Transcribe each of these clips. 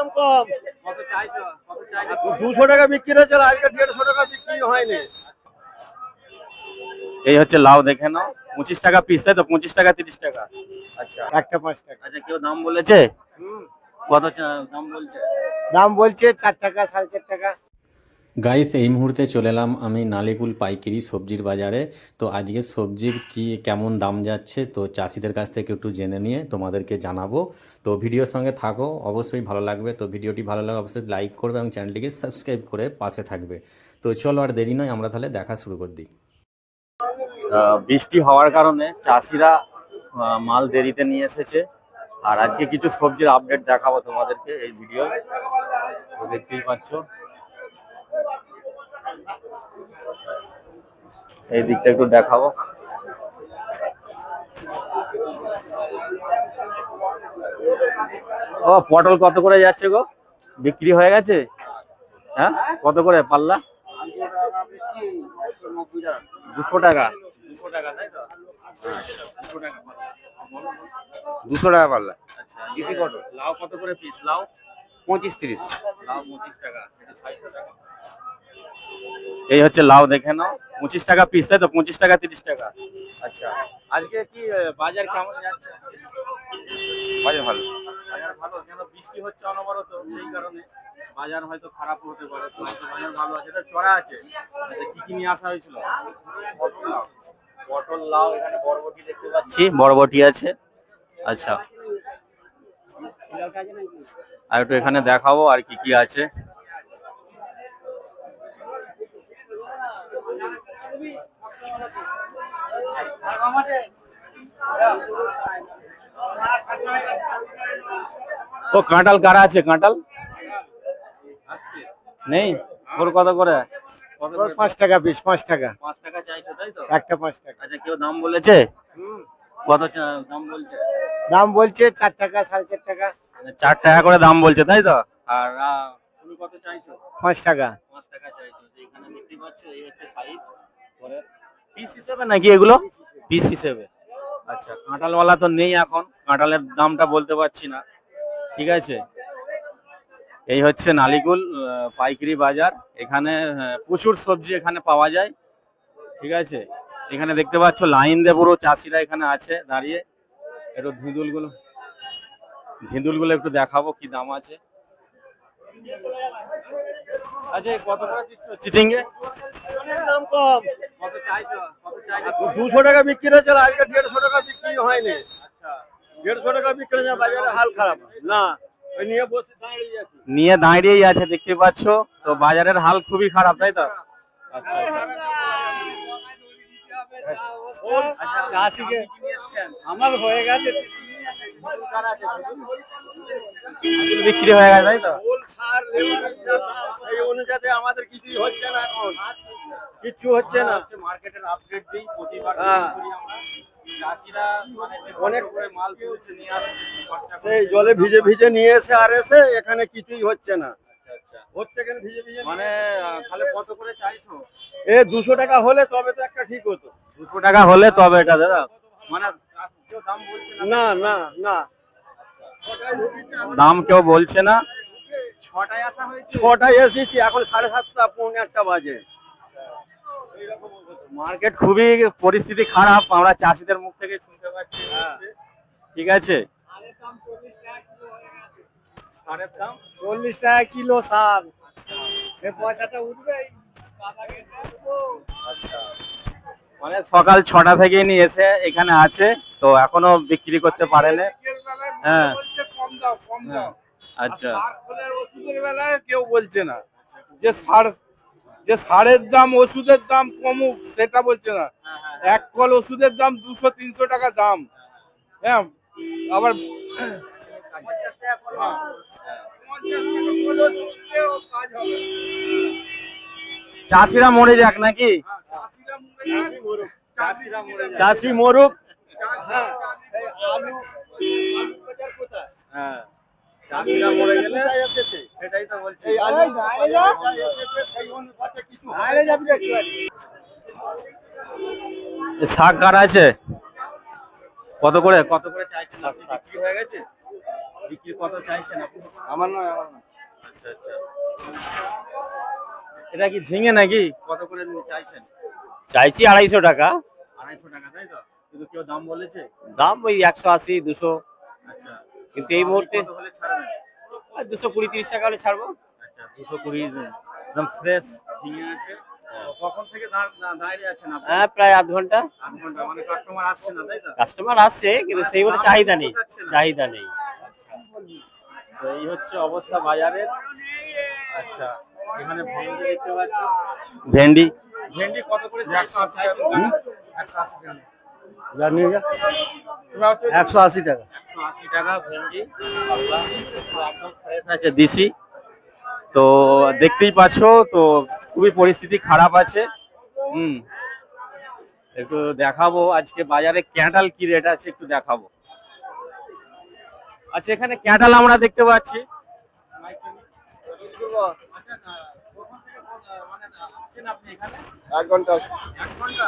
দাম কম। কত চাইছো? কত চাইছো? 200 টাকা বিক্রি হচ্ছে, আজকে 150 টাকা বিক্রি হয়নি। এই হচ্ছে লাউ, দেখে নাও। 25 টাকা পিস, তাই তো? 25 টাকা 30 টাকা। আচ্ছা একটা 5 টাকা। আচ্ছা, কেউ দাম বলেছে? কত দাম বলছে? দাম বলছে 4 টাকা 4.5 টাকা। গাইস, এই মুহূর্তে চলে এলাম আমি নালিকুল পাইকারি সবজির বাজারে। তো আজকে সবজির কি কেমন দাম যাচ্ছে তো চাষিদের কাছ থেকে একটু জেনে নিয়ে তোমাদেরকে জানাবো। তো ভিডিওর সঙ্গে থাকো, অবশ্যই ভালো লাগবে। তো ভিডিওটি ভালো লাগলে অবশ্যই লাইক করবে এবং চ্যানেলটিকে সাবস্ক্রাইব করে পাশে থাকবে। তো চলো আর দেরি নয়, আমরা তাহলে দেখা শুরু করে দিই। বৃষ্টি হওয়ার কারণে চাষিরা মাল দেরিতে নিয়ে এসেছে। আর আজকে কিছু সবজির আপডেট দেখাবো তোমাদেরকে এই ভিডিও। দেখতেই পাচ্ছ, এই দিকটা একটু দেখাবো। ও, পটল কত করে যাচ্ছে গো? বিক্রি হয়ে গেছে? হ্যাঁ, কত করে পাল্লা? 200 টাকা। 200 টাকা, তাই তো? 200 টাকা পাল্লা। 200 টাকা পাল্লা। আচ্ছা, ইজি পটল। লাউ কত করে পিস? লাউ 25-30। লাউ 25 টাকা, এটা 600 টাকা। এই হচ্ছে লাউ, দেখে নাও। 25 টাকা পিস, তাই তো? 25 টাকা 30 টাকা। আচ্ছা, আজকে কি বাজার কেমন যাচ্ছে? বাজার ভালো। বাজার ভালো, কেন বৃষ্টি হচ্ছে অনবরত, সেই কারণে বাজার হয়তো খারাপ হতে পারে। তো হয়তো বাজার ভালো আছে। এটা চড়া আছে। আচ্ছা, কি কি নিয়ে আসা হয়েছিল? পটল, লাউ। পটল, লাউ, এখানে বরবটি দেখতে পাচ্ছি, বরবটি আছে। আচ্ছা, আর একটু এখানে দেখাবো আর কি কি আছে। ও, কাঁঠাল কারা আছে? কাঁঠাল নেই? ওর কত করে? কত করে? 5 টাকা পিস, 5 টাকা। 5 টাকা চাইছো, তাই তো? একটা 5 টাকা। আচ্ছা, কেউ দাম বলেছে? কত দাম বলছে? দাম বলছে 4 টাকা 4.5 টাকা। 4 টাকা করে দাম বলছে, তাই তো? আর তুমি কত চাইছো? 5 টাকা। 5 টাকা চাইছো। যে এখানে দেখতে পাচ্ছ, এই হচ্ছে সাইজ। পরে পিস হিসেবে নাকি এগুলো? পিস হিসেবে। আচ্ছা, কাঁঠালওয়ালা তো নেই এখন, কাঁঠালের দামটা বলতে পারছি না। ঠিক আছে, এই হচ্ছে নালিকুল পাইকারি বাজার। এখানে প্রচুর সবজি এখানে পাওয়া যায়। ঠিক আছে, এখানে দেখতে পাচ্ছ লাইন দিয়ে পুরো চাষিরা এখানে আছে দাঁড়িয়ে। একটু ধিঁদুলগুলো একটু দেখাবো কি দাম আছে। আচ্ছা, কত করে দিচ্ছ চিচিঙ্গে? দাম কম। কত চাইছো? কত চাইছো? 200 টাকা বিক্রি হচ্ছে, আজকে 150 টাকা বিক্রি হয়নি। আচ্ছা, 150 টাকা বিক্রি হচ্ছে, বাজারে হাল খারাপ না। ওই নিয়ে বসে দাঁড়িয়ে আছি। নিয়ে দাঁড়িয়েই আছে, দেখতে পাচ্ছ। তো বাজারের হাল খুবই খারাপ, তাই তো? আচ্ছা, চাষিকে আমার হয়ে গেছে, বিক্রি হয়ে গেছে, তাই তো? এই অনুযায়ী আমাদের কিছুই হচ্ছে না, এখন কিচ্ছু হচ্ছে না। মার্কেটের আপডেট দিই প্রতিবার। হ্যাঁ। চাষিরা মানে অনেক করে মাল তুলছে, নিয়ে আসছে, খরচা করছে। সেই জলে ভিজে ভিজে নিয়ে এসে আর এসে এখানে কিছুই হচ্ছে না। আচ্ছা, আচ্ছা, হচ্ছে কেন ভিজে ভিজে মানে তাহলে কত করে চাইছো? 200 টাকা হলে তবে তো একটা ঠিক হতো। 200 টাকা হলে তবে এটা, দাদা মানে কেউ দাম বলছে না? না না না, দাম কেউ বলছে না। 6টায় আসা হয়েছে। 6টায় এসেছি, এখন 7:30 পৌনে 1টা বাজে। মার্কেট খুবই পরিস্থিতি খারাপ, আমরা চাষিদের মুখ থেকে শুনতে পাচ্ছি। ঠিক আছে, সারের দাম 40 টাকা কিলো সার, সে পয়সাটা উঠবে। মানে সকাল 6টা থেকে নিয়ে এসে এখানে আছে, তো এখনো বিক্রি করতে পারেনি। হ্যাঁ, হ্যাঁ, আচ্ছা, ওষুধের বেলায় কেউ বলছে না যে সারের দাম, ওষুধের দাম কমুক, সেটা বলছে না। এক কল ওষুধের দাম 200-300 টাকা দাম। হ্যাঁ, আবার চাষিরা মরে যাক নাকি? চাষি মরুক। হ্যাঁ, হ্যাঁ, চাষিরা মরে গেলে সেটাই তো বলছি। শাক কারা আছে? কত করে চাইছেন আপনি? বিক্রি হয়ে গেছে? বিক্রি কত চাইছেন আপনি? আমার নয়, আমার নয়। আচ্ছা আচ্ছা, এটা কি ঝিঙে নাকি? কত করে চাইছেন? চাইছি 250 টাকা, 250 টাকা, তাই তো? কিন্তু কেউ দাম বলেছে? দাম ওই 180 200, আচ্ছা, কিন্তু এই মুহূর্তে কত হলে ছাড়বেন? 220-30 টাকা হলে ছাড়বো। আচ্ছা, 220, একদম ফ্রেশ ঝিঙে আছে। তো কখন থেকে দাঁড়িয়ে আছেন আপনি? হ্যাঁ, প্রায় আধ ঘন্টা। আধ ঘন্টা, মানে কাস্টমার আসছে না, তাই তো? কাস্টমার আসছে কিন্তু সেইভাবে চাহিদা নেই, চাহিদা নেই। তো এই হচ্ছে অবস্থা বাজারের। আচ্ছা, এখানে ভেন্ডি দেখতে পাচ্ছি। ভেন্ডি ভেন্ডি কত করে চাইছেন? 180 টাকা। যা নিয়ে যা, 180 টাকা। 180 টাকা ভেন্ডি, পাল্লা, তো একদম ফ্রেশ আছে, দেশি। তো দেখতেই পাচ্ছো, তো খুবই পরিস্থিতি খারাপ আছে। একটু দেখাবো আজকে বাজারে ক্যাঁঠাল কি রেট আছে, একটু দেখাবো। আচ্ছা, এখানে ক্যাঁঠাল আমরা দেখতে পাচ্ছি। আপনি এখানে 1 ঘন্টা 1 ঘন্টা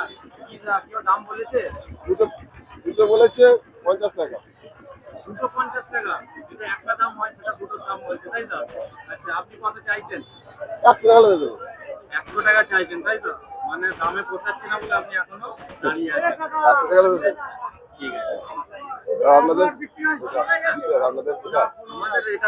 কেউ দাম বলেছে? দুটো দুটো বলেছে 50 টাকা। 250 টাকা, কিন্তু একটা দাম হয়, সেটা দুটোর দাম বলছে, তাই তো? আচ্ছা, আপনি কত চাইছেন? 100 টাকা দিয়ে দেবো। 100 টাকা চাইছেন, তাই তো? মানে দামে পোষাচ্ছে না বলে আপনি এখনো দাঁড়িয়ে আছেন। 100 টাকা দিয়ে দেবো। ঠিক আছে। আপনাদের কোথায়? আপনাদের কোথায়? আমাদের এটা